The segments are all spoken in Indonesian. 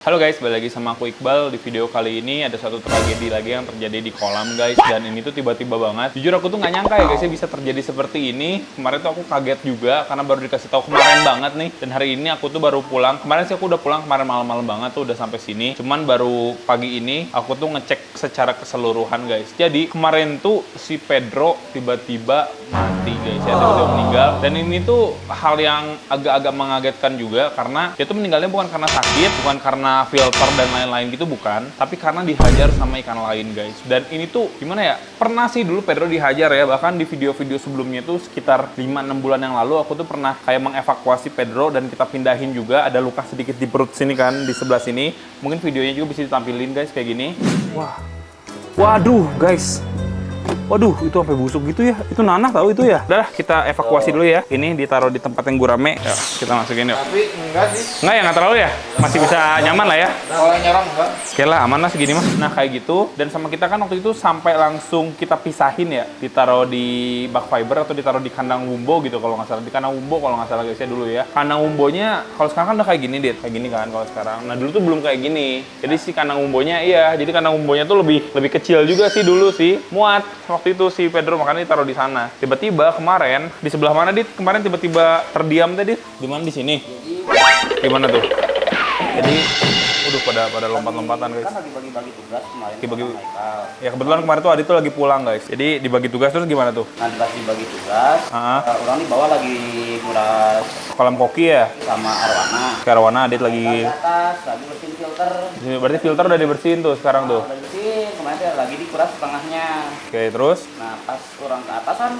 Halo guys, balik lagi sama aku Iqbal. Di video kali ini ada satu tragedi lagi yang terjadi di kolam guys. Dan ini tuh tiba-tiba banget. Jujur aku tuh nggak nyangka ya guys, bisa terjadi seperti ini. Kemarin tuh aku kaget juga karena baru dikasih tahu kemarin banget nih. Dan hari ini aku tuh baru pulang. Kemarin sih aku udah pulang kemarin malam-malam banget tuh udah sampai sini. Cuman baru pagi ini aku tuh ngecek secara keseluruhan guys. Jadi kemarin tuh si Pedro tiba-tiba mati guys ya, tiba-tiba meninggal. Dan ini tuh hal yang agak-agak mengagetkan juga karena dia tuh meninggalnya bukan karena sakit, bukan karena filter dan lain-lain gitu, bukan, tapi karena dihajar sama ikan lain guys. Dan ini tuh gimana ya, pernah sih dulu Pedro dihajar ya, bahkan di video-video sebelumnya tuh sekitar 5-6 bulan yang lalu aku tuh pernah kayak mengevakuasi Pedro dan kita pindahin juga. Ada luka sedikit di perut sini kan, di sebelah sini. Mungkin videonya juga bisa ditampilin guys kayak gini. Wah, waduh guys, waduh, itu sampai busuk gitu ya. Itu nanah tahu itu ya. Udah, kita evakuasi dulu ya. Ini ditaruh di tempat yang gurame. Yuk, kita masukin yuk. Tapi enggak sih. Enggak ya, nggak terlalu ya. Masih bisa nyaman lah ya. Kalau yang nyerang enggak. Oke lah, aman lah segini mah. Nah, kayak gitu. Dan sama kita kan waktu itu sampai langsung kita pisahin ya. Ditaruh di bak fiber atau ditaruh di kandang wumbo gitu kalau nggak salah. Di kandang wumbo kalau nggak salah guys ya dulu ya. Kandang wumbonya kalau sekarang kan udah kayak gini deh. Kayak gini kan kalau sekarang. Nah, dulu tuh belum kayak gini. Jadi si kandang wumbonya iya. Jadi kandang wumbonya tuh lebih kecil juga sih dulu sih. Muat waktu itu si Pedro makanya ditaruh di sana. Tiba-tiba kemarin di sebelah mana Dit? Kemarin tiba-tiba terdiam tadi. Di mana di sini? Di mana tuh? Jadi pada lompat-lompatan guys. Kan lagi bagi-bagi tugas kemarin. Dibagi. sama Haikal. Ya kebetulan kemarin tuh Adit tuh lagi pulang guys. Jadi dibagi tugas terus gimana tuh? Nah, dibagi tugas. Orang di bawah lagi nguras Kolam koki ya? sama arwana. Ke arwana Adit lagi. Di atas lagi bersihin filter. Berarti filter udah dibersihin tuh sekarang tuh. Lagi bersihin, kemarin tuh lagi dikuras setengahnya. Oke, terus Nah, pas orang ke atas kan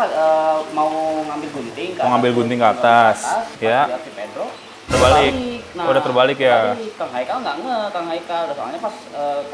mau ngambil gunting ke mau ngambil atas, gunting ke atas. Ya. Pas lihat si Pedro Terbalik. Nah, Udah terbalik ya. Tapi Kang Haikal nggak Kang Haikal. Soalnya pas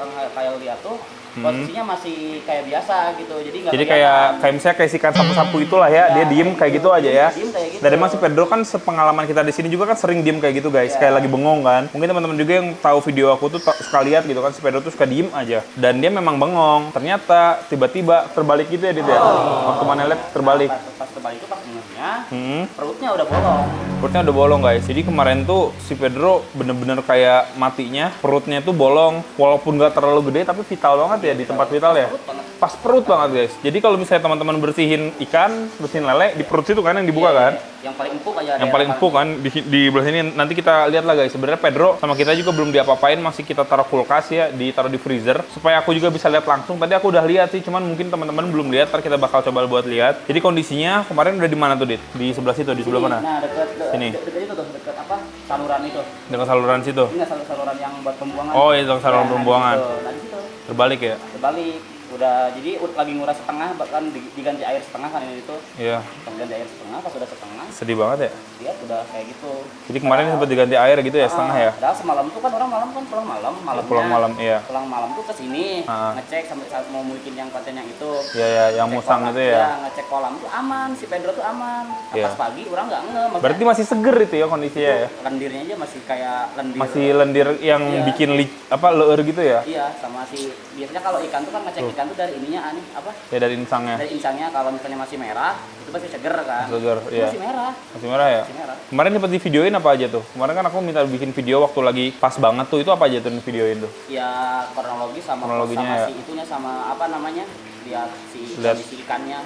Kang Haikal lihat tuh posisinya masih kayak biasa gitu. Jadi nggak Jadi kelihatan. kayak misalnya kayak sikan sapu-sapu itulah ya. Dia diem kayak gitu aja ya. Diem kayak gitu. Dan emang si Pedro kan sepengalaman kita di sini juga kan sering diem kayak gitu guys. Kayak lagi bengong kan. Mungkin teman-teman juga yang tahu video aku tuh suka lihat gitu kan, si Pedro tuh suka diem aja. Dan dia memang bengong. Ternyata tiba-tiba terbalik gitu ya Dit ya. Waktu mana lihat terbalik. Pas terbalik itu pas ngehnya, perutnya udah bolong. Perutnya udah bolong guys. Jadi kemarin tuh si Pedro bener-bener kayak matinya. Perutnya tuh bolong. Walaupun nggak terlalu gede tapi vital banget ya di tempat vital ya. Pas perut banget guys. Jadi kalau misalnya teman-teman bersihin ikan, bersihin lele, di perut situ kan yang dibuka kan. Yang paling empuk aja. Yang paling empuk kan di belah sini. Nanti kita lihat lah guys. Sebenarnya Pedro sama kita juga belum diapa-apain, masih kita taruh kulkas ya, ditaruh di freezer supaya aku juga bisa lihat langsung. Tadi aku udah lihat sih, cuman mungkin teman-teman belum lihat. Ntar kita bakal coba buat lihat. Jadi kondisinya kemarin udah di mana tuh Dit? Di sebelah situ, di sebelah mana? Nah, dekat Sini. dekat itu tuh, dekat apa? Saluran itu. Dekat saluran situ. Ini saluran yang buat pembuangan. Oh iya, dekat saluran pembuangan. Nah, di situ. Terbalik ya? Terbalik. Udah jadi lagi nguras setengah, bahkan diganti air setengah kan ini itu. Iya. Ganti air setengah, pas udah setengah, Sedih banget ya. lihat udah kayak gitu. Jadi kemarin sempat diganti air gitu ya, setengah ya? Padahal semalam tuh kan orang malam kan pulang malam, malamnya. Pulang malam, iya. Pulang malam tuh ke sini, Ah. ngecek sampai saat mau mulikin yang konten yang itu. Iya ya, yang Ngecek musang kolam. itu ya. Ngecek kolam tuh aman, si Pedro tuh aman. Nah, Iya. pas pagi orang nggak maksudnya Berarti masih seger itu ya kondisinya ya? lendirnya aja masih kayak lendir. Masih lendir yang Iya. bikin leur gitu ya? Iya, sama si biasanya kalau ikan tuh kan ngecek ikan tuh dari ininya apa? Ya dari insangnya. Dari insangnya kalau misalnya masih merah, itu pasti seger kan. Seger, Itu iya. Masih merah. Masih merah ya? Masih merah. Kemarin sempat di videoin apa aja tuh? Kemarin kan aku minta bikin video waktu lagi pas banget tuh, itu apa aja tuh di videoin tuh? Ya kronologi sama Kronologinya ya. si itunya sama apa namanya? Lihat si Lihat. kondisi ikannya.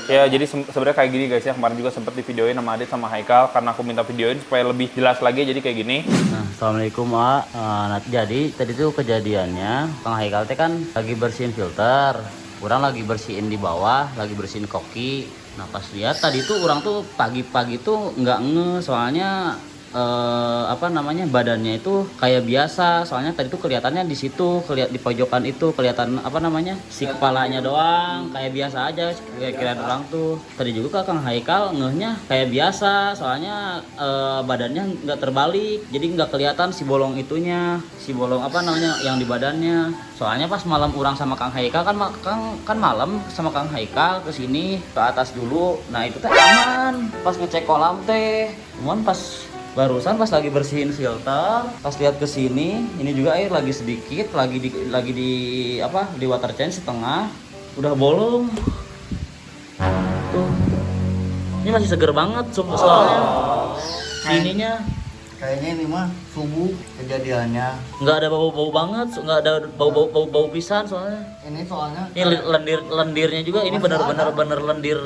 Ya jadi sebenarnya kayak gini guys ya, kemarin juga sempat di videoin sama Adit sama Haikal karena aku minta videoin supaya lebih jelas lagi, jadi kayak gini. Nah, assalamualaikum Wak. Nah, jadi tadi tuh kejadiannya Kang Haikal teh kan lagi bersihin filter, orang lagi bersihin di bawah, lagi bersihin koki. Nah pas lihat tadi tuh orang tuh pagi-pagi tuh nggak soalnya apa namanya, badannya itu kayak biasa. Soalnya tadi tuh kelihatannya di situ, di pojokan itu kelihatan apa namanya, si kepalanya doang kayak biasa aja, kira-kira orang tuh. Tadi juga Kang Haikal ngehnya kayak biasa, soalnya badannya nggak terbalik, jadi nggak kelihatan si bolong itunya, si bolong apa namanya yang di badannya. Soalnya pas malam orang sama Kang Haikal kan malam sama Kang Haikal ke sini ke atas dulu. Nah itu teh aman pas ngecek kolam teh. Cuman barusan pas lagi bersihin filter, pas lihat ke sini, ini juga air lagi sedikit, lagi di apa, di water change setengah, udah bolong. Tuh. Ini masih seger banget soalnya. Sininya Kayaknya ini mah subuh kejadiannya. Nggak ada bau-bau banget, nggak ada bau pisan soalnya. Ini soalnya Ini lendirnya juga ini Masih bener lendir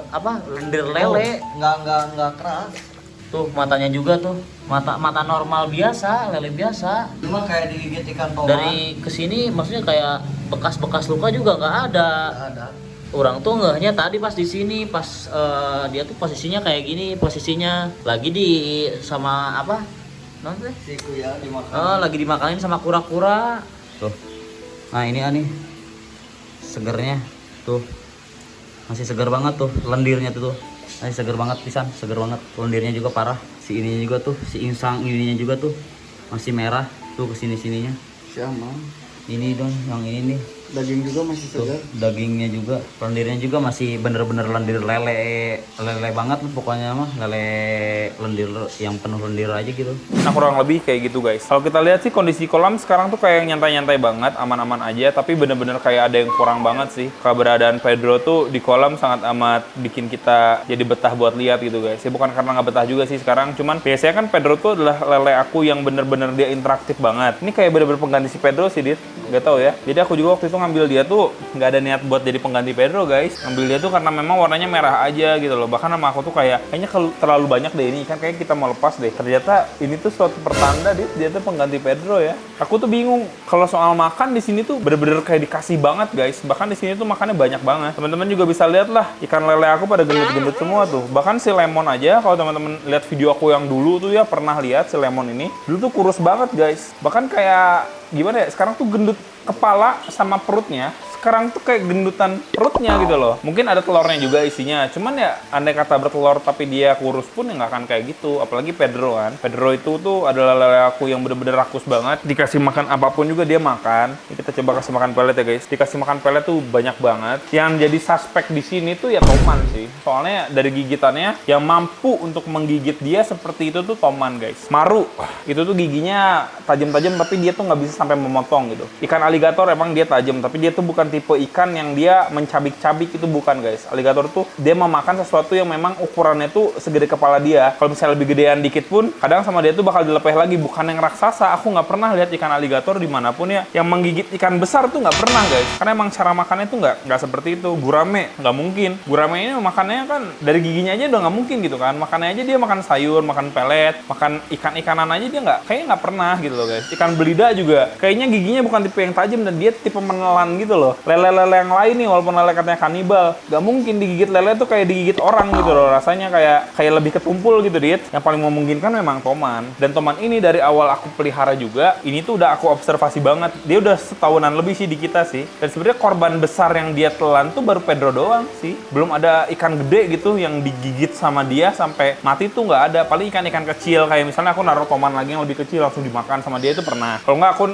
apa? Lendir lele. nggak keras. Tuh matanya juga tuh. Mata normal biasa, lele biasa. Cuma kayak digigit ikan tomat. Dari kesini maksudnya kayak bekas-bekas luka juga nggak ada. Nggak ada. Orang tuh ngehnya tadi pas di sini pas dia tuh posisinya kayak gini, posisinya lagi di sama apa? Nanti Si kuya dimakan. lagi dimakanin sama kura-kura. Tuh. Nah, ini nih. Segernya tuh. Masih segar banget tuh lendirnya tuh. Masih segar banget pisan, segar banget. Lendirnya juga parah. Si ininya juga tuh, si insang ininya juga tuh masih merah tuh kesini-sininya. Siapa? Ini dong, yang ini nih. Daging juga masih Tuh, segar. dagingnya juga, lendirnya juga masih bener-bener lendir lele banget pokoknya mah, lele lendir yang penuh lendir aja gitu. Nah kurang lebih kayak gitu guys. Kalau kita lihat sih kondisi kolam sekarang tuh kayak nyantai-nyantai banget, aman-aman aja. Tapi bener-bener kayak ada yang kurang banget sih. Keberadaan Pedro tuh di kolam sangat amat bikin kita jadi betah buat lihat gitu guys. Ya bukan karena nggak betah juga sih sekarang. Cuman biasanya kan Pedro tuh adalah lele aku yang bener-bener dia interaktif banget. Ini kayak bener-bener pengganti si Pedro sih, Dit. Gak tau ya. Jadi aku juga waktu itu ngambil dia tuh nggak ada niat buat jadi pengganti Pedro guys. Ngambil dia tuh karena memang warnanya merah aja gitu loh. Bahkan sama aku tuh kayaknya terlalu banyak deh ini kan, kayak kita mau lepas deh. Ternyata ini tuh suatu pertanda dia tuh pengganti Pedro ya. Aku tuh bingung kalau soal makan di sini tuh bener-bener kayak dikasih banget guys. Bahkan di sini tuh makannya banyak banget. Teman-teman juga bisa lihat lah ikan lele aku pada gendut-gendut semua tuh. Bahkan si lemon aja kalau teman-teman lihat video aku yang dulu tuh ya pernah lihat si lemon ini. Dulu tuh kurus banget guys. Bahkan kayak gimana ya? Sekarang tuh gendut kepala sama perutnya. Sekarang tuh kayak gendutan perutnya gitu loh. Mungkin ada telurnya juga isinya. Cuman ya andai kata bertelur tapi dia kurus pun ya nggak akan kayak gitu. Apalagi Pedro kan. Pedro itu tuh adalah lele aku yang bener-bener rakus banget. Dikasih makan apapun juga dia makan. Ini kita coba kasih makan pelet ya guys. Dikasih makan pelet tuh banyak banget. Yang jadi suspek di sini tuh ya Toman sih. Soalnya dari gigitannya yang mampu untuk menggigit dia seperti itu tuh Toman guys. Maru. Itu tuh giginya tajam-tajam tapi dia tuh nggak bisa sampai memotong gitu. Ikan aligator emang dia tajam tapi dia tuh bukan tipe ikan yang dia mencabik-cabik, itu bukan guys. Aligator tuh dia memakan sesuatu yang memang ukurannya tuh segede kepala dia. Kalau misalnya lebih gedean dikit pun kadang sama dia tuh bakal dilepeh lagi. Bukan yang raksasa. Aku nggak pernah lihat ikan aligator dimanapun ya yang menggigit ikan besar tuh nggak pernah guys. Karena emang cara makannya tuh nggak seperti itu. Gurame nggak mungkin. Gurame ini makannya kan dari giginya aja udah nggak mungkin gitu kan. Makannya aja dia makan sayur, makan pelet, makan ikan-ikanan aja dia kayaknya nggak pernah gitu loh guys. Ikan belida juga kayaknya giginya bukan tipe yang tajam dan dia tipe menelan gitu loh. Lele-lele yang lain nih walaupun lele katanya kanibal, gak mungkin digigit lele tuh kayak digigit orang gitu loh. Rasanya kayak lebih ketumpul gitu, Dit. Yang paling memungkinkan memang Toman. Dan Toman ini dari awal aku pelihara juga, ini tuh udah aku observasi banget. Dia udah setahunan lebih sih di kita sih. Dan sebenarnya korban besar yang dia telan tuh baru Pedro doang sih. Belum ada ikan gede gitu yang digigit sama dia sampai mati tuh nggak ada. Paling ikan-ikan kecil kayak misalnya aku naruh Toman lagi yang lebih kecil langsung dimakan sama dia itu pernah. Kalau nggak aku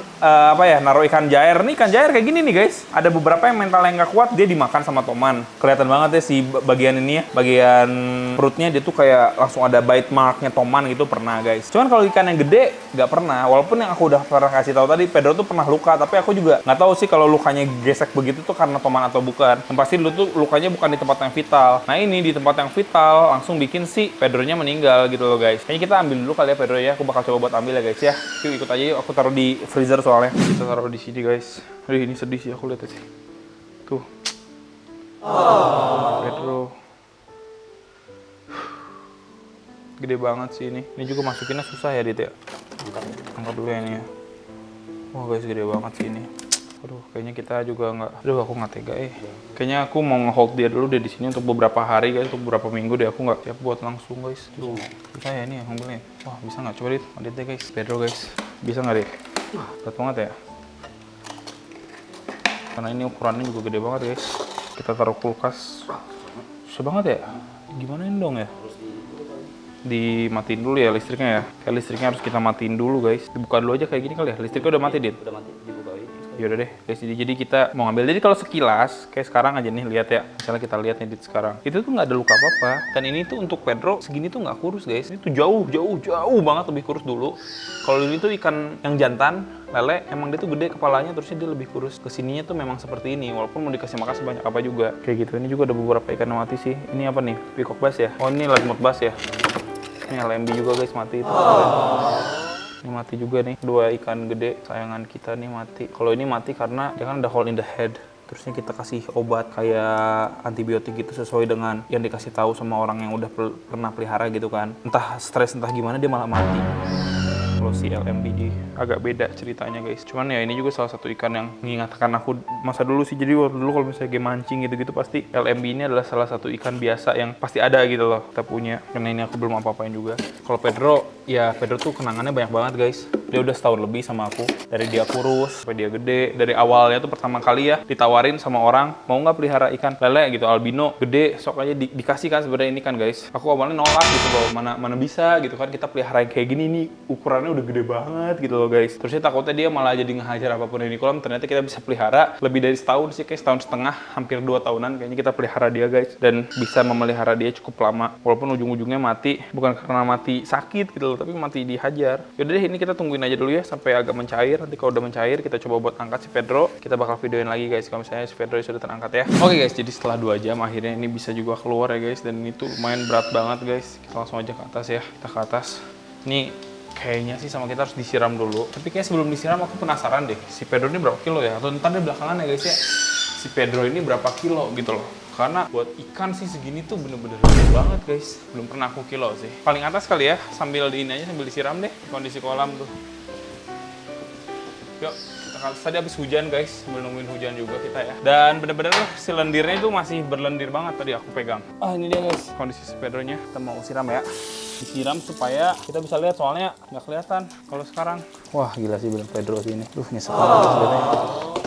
naruh ikan jair. Nih ikan jair kayak gini nih guys. Ada beberapa yang mental yang nggak kuat dia dimakan sama Toman. Kelihatan banget ya si bagian ini ya, bagian perutnya dia tuh kayak langsung ada bite marknya Toman gitu pernah guys. Cuman kalau ikan yang gede nggak pernah. Walaupun yang aku udah pernah kasih tahu tadi Pedro tuh pernah luka, tapi aku juga nggak tahu sih kalau lukanya gesek begitu tuh karena Toman atau bukan. Yang pasti dulu tuh lukanya bukan di tempat yang vital. Nah ini di tempat yang vital langsung bikin si Pedronya meninggal gitu loh guys. Kayaknya kita ambil dulu kali ya Pedro ya. Aku bakal coba buat ambil ya guys ya. Yuk ikut aja yuk. Aku taruh di freezer soalnya. Kita taruh di sini guys. Aduh ini sedih sih aku lihat aja. Tuh. Pedro. Gede banget sih ini. Ini juga masukinnya susah ya, Dit ya. Angkat dulu ya ini ya. Wah guys, gede banget sih ini. Aduh, kayaknya kita juga nggak. Aduh, aku nggak tega Kayaknya aku mau nge-hold dia dulu deh di sini untuk beberapa hari guys, untuk beberapa minggu deh. Aku nggak siap buat langsung guys. Tuh, susah ya ini ya ngambilnya. Wah, bisa nggak? Coba Dit, lihat deh guys. Pedro guys, bisa nggak Dit? Berat banget ya. Karena ini ukurannya juga gede banget guys. Kita taruh kulkas. Susah banget ya. Gimana ini dong ya? Dimatiin dulu ya listriknya ya. Kayak listriknya harus kita matiin dulu guys. Dibuka dulu aja kayak gini kali ya. Listriknya udah mati, Dit? Udah mati, dibuka aja. Yaudah deh guys, jadi kita mau ngambil. Jadi kalau sekilas, kayak sekarang aja nih, lihat ya. Misalnya kita lihat nih Dit sekarang. Itu tuh nggak ada luka apa-apa. Dan ini tuh untuk Pedro segini tuh nggak kurus guys. Ini tuh jauh banget lebih kurus dulu. Kalau ini tuh ikan yang jantan, lele, emang dia tuh gede kepalanya, terusnya dia lebih kurus. Kesininya tuh memang seperti ini, walaupun mau dikasih makan sebanyak apa juga. Kayak gitu, ini juga ada beberapa ikan yang mati sih. Ini apa nih? Peacock bass ya? Oh ini Largemouth bass ya? Ini LMB juga guys mati itu. Ini mati juga nih, 2 ikan gede sayangan kita nih mati. Kalau ini mati karena dia kan ada hole in the head. Terusnya kita kasih obat kayak antibiotik gitu sesuai dengan yang dikasih tahu sama orang yang udah pernah pelihara gitu kan. Entah stres entah gimana dia malah mati. Kalau si LMBD agak beda ceritanya guys. Cuman ya ini juga salah satu ikan yang mengingatkan aku masa dulu sih. Jadi waktu dulu kalau misalnya game mancing gitu-gitu pasti LMB ini adalah salah satu ikan biasa yang pasti ada gitu loh kita punya. Karena ini aku belum apa-apain juga. Kalau Pedro, ya Pedro tuh kenangannya banyak banget guys. Dia udah setahun lebih sama aku. Dari dia kurus sampai dia gede. Dari awalnya tuh pertama kali ya ditawarin sama orang mau nggak pelihara ikan lele gitu albino gede sok aja dikasih kan sebenarnya ini kan guys. Aku awalnya nolak gitu loh mana bisa gitu kan kita pelihara kayak gini nih ukurannya udah gede banget gitu loh guys. Terusnya takutnya dia malah jadi ngehajar apapun yang di kolam. Ternyata kita bisa pelihara lebih dari setahun sih, kayak setahun setengah, hampir 2 tahunan kayaknya kita pelihara dia guys. Dan bisa memelihara dia cukup lama. Walaupun ujung-ujungnya mati, bukan karena mati sakit gitu loh, tapi mati dihajar. Yaudah deh ini kita tungguin aja dulu ya sampai agak mencair. Nanti kalau udah mencair kita coba buat angkat si Pedro. Kita bakal videoin lagi guys kalau misalnya si Pedro sudah terangkat ya. Oke guys, jadi setelah 2 jam akhirnya ini bisa juga keluar ya guys. Dan ini tuh lumayan berat banget guys. Kita langsung aja ke atas ya. Kita ke atas. Ini kayaknya sih sama kita harus disiram dulu. Tapi kayak sebelum disiram aku penasaran deh, si Pedro ini berapa kilo ya? Atau ntar di belakangan ya guys ya, si Pedro ini berapa kilo gitu loh. Karena buat ikan sih segini tuh bener-bener gede banget guys. Belum pernah aku kilo sih. Paling atas kali ya, sambil di ini aja, sambil disiram deh kondisi kolam tuh. Yuk, kita tadi habis hujan guys, sambil nungguin hujan juga kita ya. Dan bener-bener si lendirnya itu masih berlendir banget tadi aku pegang. Ah ini dia guys, kondisi si Pedronya. Kita mau siram ya. Disiram supaya kita bisa lihat, soalnya nggak kelihatan kalau sekarang. Wah gila sih bilang Pedro sih ini. Duh nyesek banget sebenarnya.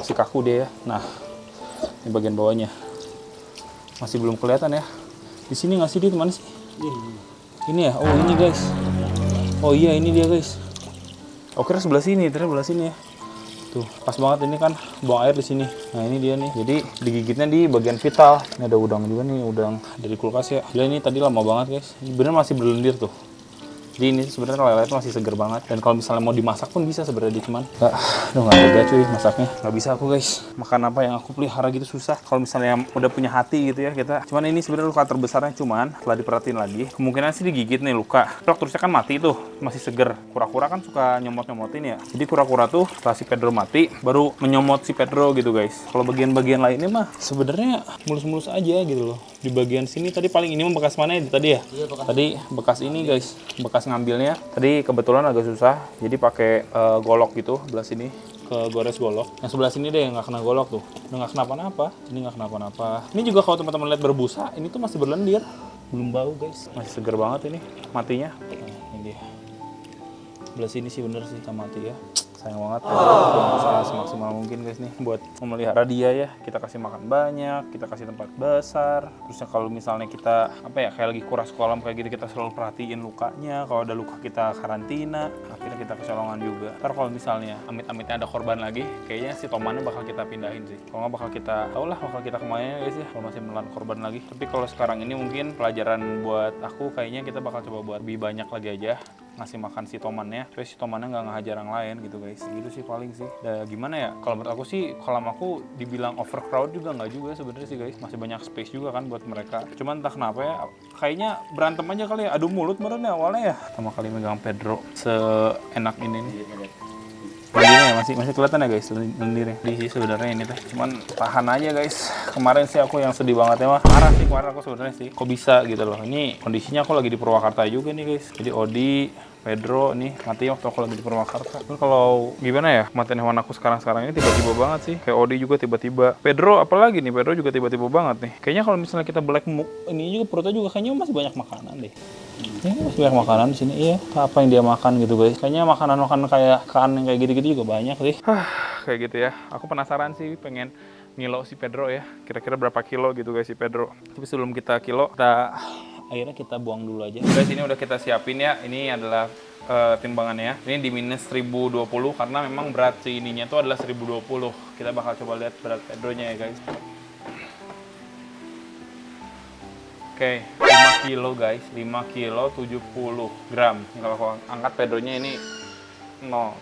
Si kaku dia ya. Nah, ini bagian bawahnya. Masih belum kelihatan ya. Di sini nggak sih dia mana sih? Ini ya. Oh ini guys. Oh iya ini dia guys. Oke sebelah sini, ternyata sebelah sini ya. Tuh, pas banget ini kan buang air di sini. Nah, ini dia nih. Jadi digigitnya di bagian vital. Ini ada udang juga nih, udang dari kulkas ya. Gila ini tadi lama banget, guys. Ini bener masih berlendir tuh. Jadi ini sebenarnya lele itu masih seger banget. Dan kalau misalnya mau dimasak pun bisa sebenarnya cuman nggak tega cuy masaknya. Nggak bisa aku guys. Makan apa yang aku pelihara gitu susah. Kalau misalnya udah punya hati gitu ya kita. Cuman ini sebenarnya luka terbesarnya cuman setelah diperhatiin lagi kemungkinan sih digigit nih luka. Terusnya kan mati tuh masih seger. Kura-kura kan suka nyomot-nyomotin ya. Jadi kura-kura tuh setelah si Pedro mati baru menyomot si Pedro gitu guys. Kalau bagian-bagian lainnya mah sebenarnya mulus-mulus aja gitu loh. Di bagian sini tadi paling ini bekas mana ya tadi ya? Iya, tadi bekas ini guys. Bekas ngambilnya tadi kebetulan agak susah jadi pakai golok gitu belah sini ke gores golok yang sebelah sini deh yang nggak kena golok tuh udah nggak kenapa-napa ini nggak kenapa-napa ini juga kalau teman-teman lihat berbusa ini tuh masih berlendir belum bau guys masih seger banget ini matinya nah, ini dia sebelah sini sih bener sih kita mati ya sayang banget usaha semaksimal mungkin guys nih buat memelihara dia ya kita kasih makan banyak kita kasih tempat besar terusnya kalau misalnya kita apa ya kayak lagi kuras kolam kayak gitu kita selalu perhatiin lukanya kalau ada luka kita karantina akhirnya kita kecolongan juga ntar kalau misalnya amit-amitnya ada korban lagi kayaknya si tomannya bakal kita pindahin sih kalau nggak bakal kita tau lah bakal kita kemana guys ya kalau masih menelan korban lagi tapi kalau sekarang ini mungkin pelajaran buat aku kayaknya kita bakal coba buat lebih banyak lagi aja ngasih makan si tomannya, terus si tomannya nggak ngehajar yang lain gitu guys. Gitu sih paling sih. Dan gimana ya? Kalau menurut aku sih, kolam aku dibilang overcrowd juga nggak juga sebenarnya sih guys. Masih banyak space juga kan buat mereka. Cuman entah kenapa ya, kayaknya berantem aja kali ya. Adu mulut mereka awalnya ya. Pertama kali megang Pedro seenak ini nih. Lendirnya masih kelihatan ya guys lendirnya. Di sebenarnya ini teh. Cuman tahan aja guys. Kemarin sih aku yang sedih banget ya mah. Marah sih kemarin aku sebenarnya sih. Kok bisa gitu loh. Ini kondisinya aku lagi di Purwakarta juga nih guys. Jadi Odi Pedro nih mati waktu aku lagi di Purwakarta. Terus kalau gimana ya kematian hewan aku sekarang ini tiba-tiba banget sih. Kayak Odi juga tiba-tiba. Pedro apalagi nih Pedro juga tiba-tiba banget nih. Kayaknya kalau misalnya kita black ini juga perutnya juga kayaknya masih banyak makanan deh. Ya, masih banyak makanan di sini. Iya. Apa yang dia makan gitu guys? Kayaknya makanan kayak ikan yang kayak gitu-gitu juga banyak sih. Kayak gitu ya. Aku penasaran sih pengen ngilo si Pedro ya. Kira-kira berapa kilo gitu guys si Pedro. Tapi sebelum kita kilo akhirnya kita buang dulu aja. Guys, ini udah kita siapin ya. Ini adalah timbangannya ya. Ini di minus 1020 karena memang berat si ininya itu adalah 1020. Kita bakal coba lihat berat Pedronya ya guys. Oke, 5 kilo guys. 5 kilo 70 gram. Kalau aku angkat Pedronya ini 0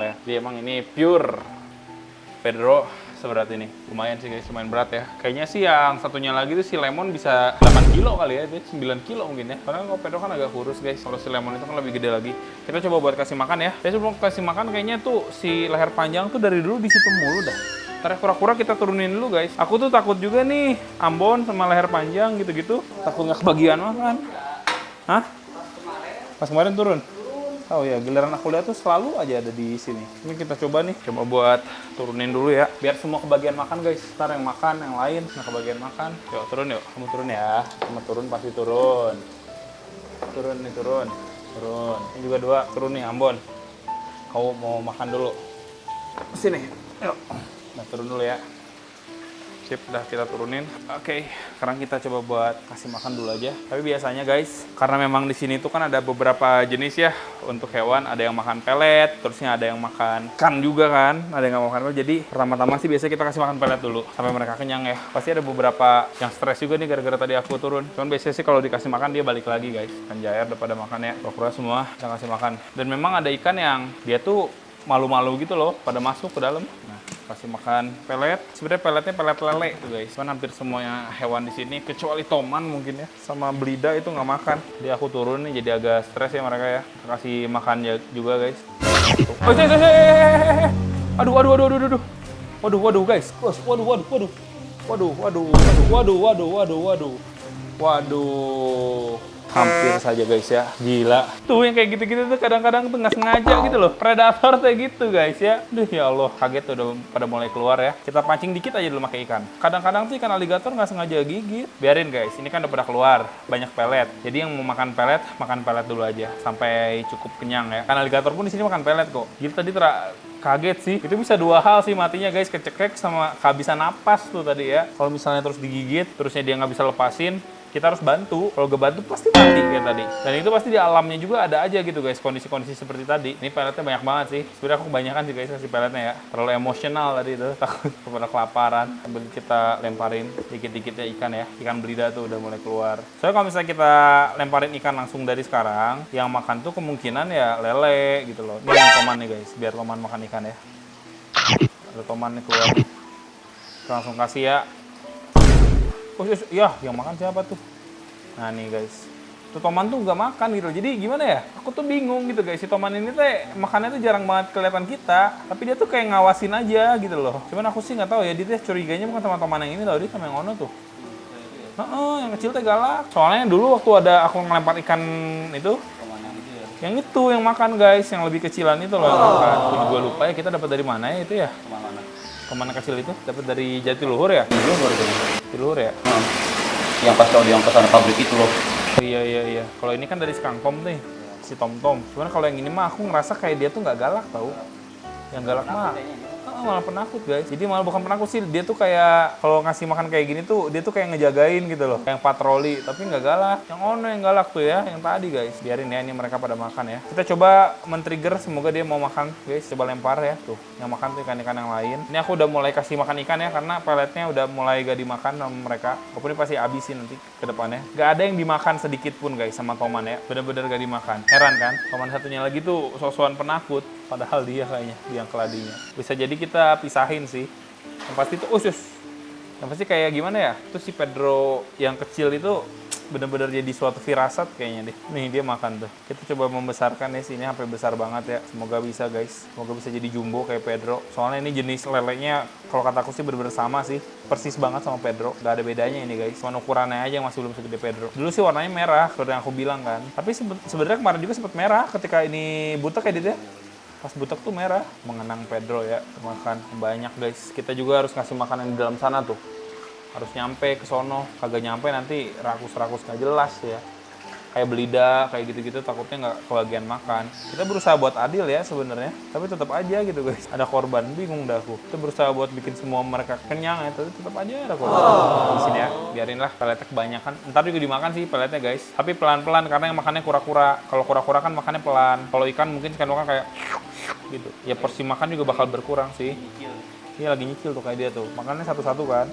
ya. Jadi emang ini pure Pedro seberat ini. Lumayan sih guys, lumayan berat ya. Kayaknya sih yang satunya lagi tuh si lemon bisa 8 kilo kali ya, dia 9 kilo mungkin ya. Karena kalau pedro kan agak kurus guys, kalau si lemon itu kan lebih gede lagi. Kita coba buat kasih makan ya. Saya sebelum kasih makan kayaknya tuh si leher panjang tuh dari dulu di situ mulu dah. Ntar kura-kura kita turunin dulu guys. Aku tuh takut juga nih, Ambon sama leher panjang gitu-gitu. Takut nggak kebagian makan. Hah? Pas kemarin turun? Oh ya, giliran aku lihat tuh selalu aja ada di sini. Ini kita coba nih, coba buat turunin dulu ya. Biar semua kebagian makan guys. Ntar yang makan, yang lain nggak kebagian makan. Yuk turun yuk, kamu turun ya. Kamu turun pasti turun. Turun nih, turun. Turun. Ini juga 2, turun nih Ambon. Kau mau makan dulu. Sini, yuk. Nah turun dulu ya. Sip, udah kita turunin. Oke, sekarang kita coba buat kasih makan dulu aja. Tapi biasanya guys, karena memang di sini tuh kan ada beberapa jenis ya untuk hewan. Ada yang makan pelet, terusnya ada yang makan ikan juga kan. Ada yang nggak makan pelet. Jadi pertama-tama sih biasanya kita kasih makan pelet dulu sampai mereka kenyang ya. Pasti ada beberapa yang stres juga nih gara-gara tadi aku turun. Cuman biasanya sih kalau dikasih makan dia balik lagi guys. Kan Jair udah pada makan ya. Kura-kura semua kita kasih makan. Dan memang ada ikan yang dia tuh malu-malu gitu loh, pada masuk ke dalam. Nah, kasih makan pelet. Sebenarnya peletnya pelet lele tuh guys. Cuman hampir semuanya hewan di sini kecuali toman mungkin ya, sama belida itu nggak makan. Jadi aku turun nih jadi agak stres ya mereka ya. Kasih makan juga guys. Oh, aduh, aduh, aduh, aduh, aduh. Waduh, waduh guys. Waduh, waduh, waduh. Waduh, waduh, waduh, waduh, waduh, waduh, waduh. Waduh. Hampir saja guys ya, gila. Tuh yang kayak gitu-gitu tuh kadang-kadang tuh nggak sengaja gitu loh. Predator kayak gitu guys ya. Duh ya Allah, kaget tuh udah pada mulai keluar ya. Kita pancing dikit aja dulu pakai ikan. Kadang-kadang tuh ikan aligator nggak sengaja gigit. Biarin guys, ini kan udah pada keluar, banyak pelet. Jadi yang mau makan pelet dulu aja sampai cukup kenyang ya. Kan aligator pun di sini makan pelet kok. Jadi tadi kaget sih. Itu bisa 2 hal sih matinya guys, kecekek sama kehabisan napas tuh tadi ya. Kalau misalnya terus digigit, terusnya dia nggak bisa lepasin, kita harus bantu. Kalau gak bantu pasti mati kayak tadi. Dan itu pasti di alamnya juga ada aja gitu guys, kondisi-kondisi seperti tadi. Ini peletnya banyak banget sih. Sebenarnya aku kebanyakan sih guys kasih peletnya ya. Terlalu emosional tadi itu, takut kepada kelaparan. Sambil kita lemparin dikit-dikitnya ikan ya. Ikan belida tuh udah mulai keluar. Soalnya kalau misalnya kita lemparin ikan langsung dari sekarang, yang makan tuh kemungkinan ya lele gitu loh. Ini yang toman nih guys, biar toman makan ikan ya. Ada toman nih keluar. Kita langsung kasih ya. Oh ya, yang makan siapa tuh? Nah nih guys, tuh toman tuh nggak makan gitu. Jadi gimana ya? Aku tuh bingung gitu guys. Si toman ini tuh makannya tuh jarang banget kelihatan kita. Tapi dia tuh kayak ngawasin aja gitu loh. Cuman aku sih nggak tahu ya. Dia tuh curiganya bukan sama toman yang ini tau. Dia sama yang ono tuh. Yang kecil tuh galak. Soalnya dulu waktu ada aku ngelempar ikan itu, yang itu yang makan guys, yang lebih kecilan itu loh yang makan. Aku juga lupa ya kita dapat dari mana ya itu ya. Toman kecil itu dapat dari Jatiluhur ya? Jatiluhur ya? Yang pas kalau diangkat sana pabrik itu loh. Iya. Kalau ini kan dari Skangkom nih, si Tom-Tom. Cuman kalau yang ini mah aku ngerasa kayak dia tuh nggak galak tau. Yang galak mah malah penakut guys. Jadi malah bukan penakut sih, dia tuh kayak kalau ngasih makan kayak gini tuh dia tuh kayak ngejagain gitu loh, kayak patroli, tapi nggak galak. Yang ono yang galak tuh ya, yang tadi guys. Biarin ya, ini mereka pada makan ya. Kita coba men-trigger, semoga dia mau makan guys. Coba lempar ya, tuh yang makan tuh ikan-ikan yang lain. Ini aku udah mulai kasih makan ikan ya, karena peletnya udah mulai gak dimakan sama mereka. Walaupun ini pasti habisin nanti ke depannya. Gak ada yang dimakan sedikit pun guys sama toman ya, bener-bener gak dimakan. Heran kan, toman satunya lagi tuh sok-sokan penakut, padahal dia kayaknya yang keladinya. Bisa jadi kita pisahin sih. Yang pasti tuh yang pasti kayak gimana ya, tuh si Pedro yang kecil itu bener-bener jadi suatu firasat kayaknya deh. Nih dia makan tuh. Kita coba membesarkan ya sini sampai besar banget ya. Semoga bisa guys. Semoga bisa jadi jumbo kayak Pedro. Soalnya ini jenis lelenya kalau kataku sih bener-bener sama sih. Persis banget sama Pedro. Gak ada bedanya ini guys. Cuma ukurannya aja yang masih belum segede Pedro. Dulu sih warnanya merah seperti yang aku bilang kan. Tapi sebenarnya kemarin juga sempat merah ketika ini butek ya dia. Pas butek tuh merah, mengenang Pedro ya, makan banyak guys. Kita juga harus ngasih makanan di dalam sana tuh. Harus nyampe ke sono, kagak nyampe nanti rakus-rakus gak jelas ya. Kayak belida, kayak gitu-gitu takutnya nggak kebagian makan. Kita berusaha buat adil ya sebenarnya, tapi tetap aja gitu guys. Ada korban, bingung dah aku. Kita berusaha buat bikin semua mereka kenyang ya, tapi tetap aja ada korban. Di sini ya, biarinlah peletnya kebanyakan. Ntar juga dimakan sih peletnya guys. Tapi pelan-pelan karena yang makannya kura-kura. Kalau kura-kura kan makannya pelan. Kalau ikan mungkin ikan kayak gitu. Ya porsi makan juga bakal berkurang sih. Dia lagi nyicil tuh kayak dia tuh. Makannya satu-satu kan.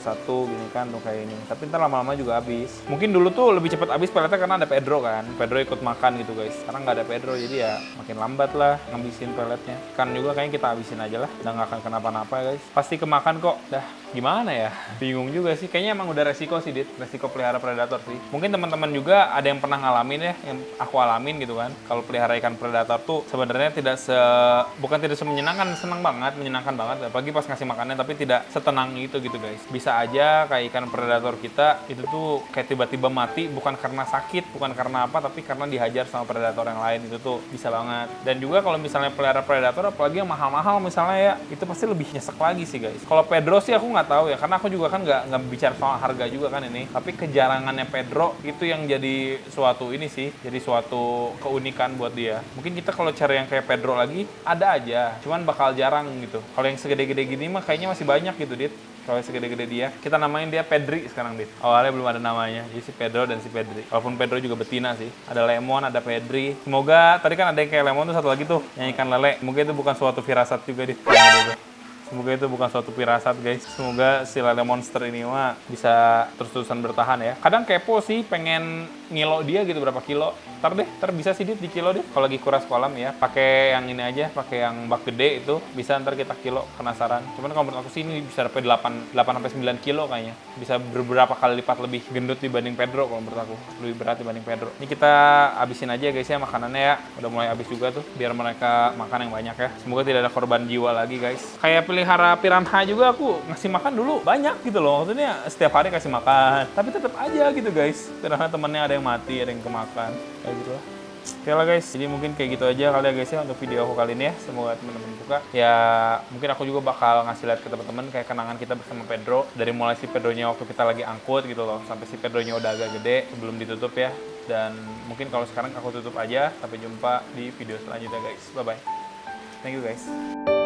Satu gini kan tuh kayak ini. Tapi ntar lama-lama juga habis. Mungkin dulu tuh lebih cepat habis peletnya karena ada Pedro kan. Pedro ikut makan gitu guys. Sekarang nggak ada Pedro jadi ya makin lambat lah ngabisin peletnya. Kan juga kayaknya kita habisin aja lah. Udah nggak akan kenapa-napa guys. Pasti kemakan kok. Dah gimana ya? Bingung juga sih. Kayaknya emang udah resiko sih Dit. Resiko pelihara predator sih. Mungkin teman-teman juga ada yang pernah ngalamin ya. Yang aku alamin gitu kan. Kalau pelihara ikan predator tuh sebenarnya bukan tidak semenyenangkan, menyenangkan banget. Apalagi pas ngasih makannya tapi tidak setenang itu gitu guys. Bisa aja kayak ikan predator kita itu tuh kayak tiba-tiba mati bukan karena sakit, bukan karena apa, tapi karena dihajar sama predator yang lain. Itu tuh bisa banget. Dan juga kalau misalnya pelihara predator apalagi yang mahal-mahal misalnya ya, itu pasti lebih nyesek lagi sih guys. Kalau Pedro sih aku nggak tahu ya, karena aku juga kan nggak bicara soal harga juga kan ini. Tapi kejarangannya Pedro itu yang jadi suatu ini sih, jadi suatu keunikan buat dia. Mungkin kita kalau cari yang kayak Pedro lagi ada aja, cuman bakal jarang gitu. Kalau yang segede-gede gini mah kayaknya masih banyak gitu Dit. Kalau segede-gede dia, kita namain dia Pedri sekarang Dit. Awalnya belum ada namanya, jadi si Pedro dan si Pedri. Walaupun Pedro juga betina sih. Ada Lemon, ada Pedri. Semoga tadi kan ada yang kayak Lemon tuh satu lagi tuh, yang ikan lele. Mungkin itu bukan suatu firasat juga Dit. Semoga itu bukan suatu firasat guys. Semoga si lele monster ini mah bisa terus-terusan bertahan ya. Kadang kepo sih pengen ngilo dia gitu berapa kilo. Ntar bisa sih Dit di kilo deh. Kalau lagi kuras kolam ya, pakai yang ini aja, pakai yang bak gede itu bisa ntar kita kilo, penasaran. Cuman kalau menurut aku sih ini bisa sampai 8 sampai 9 kilo kayaknya. Bisa beberapa kali lipat lebih gendut dibanding Pedro kalau menurut aku. Lebih berat dibanding Pedro. Ini kita habisin aja guys ya makanannya ya. Udah mulai habis juga tuh biar mereka makan yang banyak ya. Semoga tidak ada korban jiwa lagi guys. Kayak pelihara piranha juga aku ngasih makan dulu banyak gitu loh. Maksudnya setiap hari kasih makan. Tapi tetap aja gitu guys. Piranha temennya ada yang mati, ada yang kemakan. Kayak gitu lah. Oke lah guys, jadi mungkin kayak gitu aja kali ya guys ya untuk video aku kali ini ya. Semoga teman-teman suka. Ya mungkin aku juga bakal ngasih lihat ke teman-teman kayak kenangan kita bersama Pedro. Dari mulai si Pedronya waktu kita lagi angkut gitu loh, sampai si Pedronya udah agak gede sebelum ditutup ya. Dan mungkin kalau sekarang aku tutup aja. Sampai jumpa di video selanjutnya guys. Bye-bye. Thank you guys.